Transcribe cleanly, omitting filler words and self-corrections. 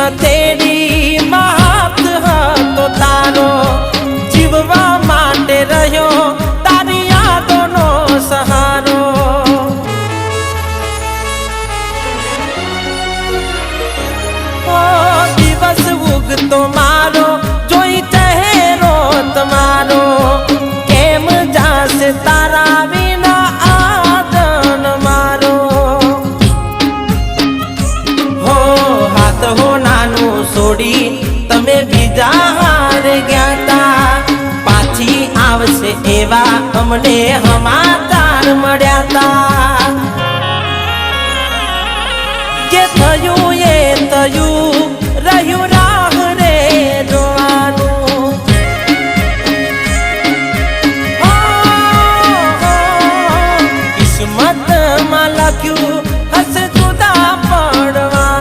હથેળી હાથ હતો તારો, જીવવા માટે રહ્યો તારી યાદોનો સહારો। દિવસ ઉગતો મારો જોઈ ચહેરો તમારો, કેમ જાશે તારા વિના આદન મારો। હો હાથ હો નાનું છોડી તમે બીજા હાર ગયા તા, પાછી આવશે એવા અમને સમાચાર મળ્યા તા।